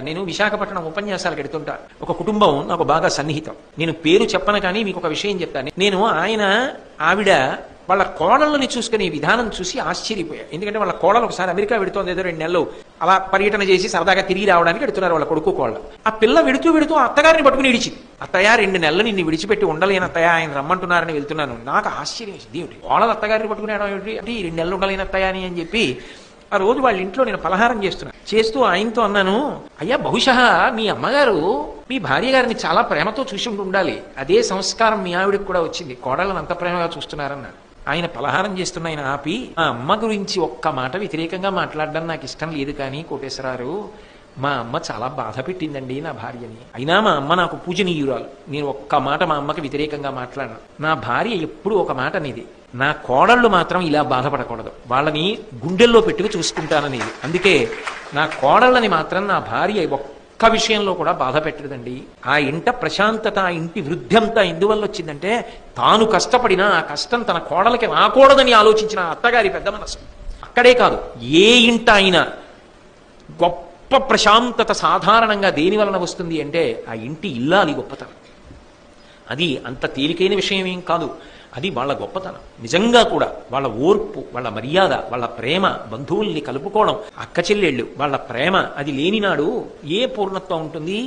నేను విశాఖపట్నం ఉపన్యాసాలకు ఎడుతుంటా. ఒక కుటుంబం నాకు బాగా సన్నిహితం. నేను పేరు చెప్పను కానీ మీకు ఒక విషయం చెప్తాను. నేను ఆవిడ వాళ్ళ కోడళ్ళని చూసుకునే విధానం చూసి ఆశ్చర్యపోయా. ఎందుకంటే వాళ్ళ కోడలు ఒకసారి అమెరికా వెడుతోంది, ఏదో 2 నెలలు అలా పర్యటన చేసి సరదాగా తిరిగి రావడానికి వెడుతున్నారు వాళ్ళ కొడుకు కోళ్ళ. ఆ పిల్ల వెడుతూ అత్తగారిని పట్టుకుని ఇడిచింది. అత్తయ్య 2 నెలలు నిన్ను విడిచిపెట్టి ఉండలేని అత్తయ్య, ఆయన రమ్మంటున్నారని వెళ్తున్నాను. నాకు ఆశ్చర్యం వేసింది, ఏమిటి కోడలు అత్తగారిని పట్టుకునేయడం ఏమిటి అంటే, ఈ 2 నెలలు ఉండలేని అత్తయ్య అని చెప్పి ఆ రోజు వాళ్ళ ఇంట్లో నేను పలహారం చేస్తూ ఆయనతో అన్నాను, అయ్యా బహుశా మీ అమ్మగారు మీ భార్య గారిని చాలా ప్రేమతో చూసి ఉండాలి, అదే సంస్కారం మీ ఆవిడకి కూడా వచ్చింది, కోడలను అంత ప్రేమగా చూస్తున్నారన్నాడు. ఆయన పలహారం చేస్తున్న ఆయన ఆపి, మా అమ్మ గురించి ఒక్క మాట వ్యతిరేకంగా మాట్లాడడం నాకు ఇష్టం లేదు, కానీ కోటేశ్వరారు మా అమ్మ చాలా బాధ పెట్టిందండి నా భార్యని, అయినా మా అమ్మ నాకు పూజనీయురాలు, నేను ఒక్క మాట మా అమ్మకి వ్యతిరేకంగా మాట్లాడను. నా భార్య ఎప్పుడు ఒక మాట అనేది, నా కోడళ్ళు మాత్రం ఇలా బాధపడకూడదు, వాళ్ళని గుండెల్లో పెట్టుకు చూసుకుంటాననేది. అందుకే నా కోడళ్ళని మాత్రం నా భార్య ఒక్క విషయంలో కూడా బాధ పెట్టదండి. ఆ ఇంట ప్రశాంతత, ఆ ఇంటి వృద్ధి అంతా ఎందువల్ల వచ్చిందంటే, తాను కష్టపడినా ఆ కష్టం తన కోడలకి రాకూడదని ఆలోచించిన అత్తగారి పెద్ద మనసు. అక్కడే కాదు, ఏ ఇంట అయినా గొప్ప ప్రశాంతత సాధారణంగా దేని వలన వస్తుంది అంటే, ఆ ఇంటి ఇల్లాలి గొప్పతనం. అది అంత తేలికైన విషయం ఏం కాదు, అది వాళ్ళ గొప్పతనం. నిజంగా కూడా వాళ్ళ ఓర్పు, వాళ్ళ మర్యాద, వాళ్ళ ప్రేమ, బంధువుల్ని కలుపుకోవడం, అక్క చెల్లెళ్ళు వాళ్ళ ప్రేమ, అది లేనినాడు ఏ పూర్ణత్వం ఉంటుంది?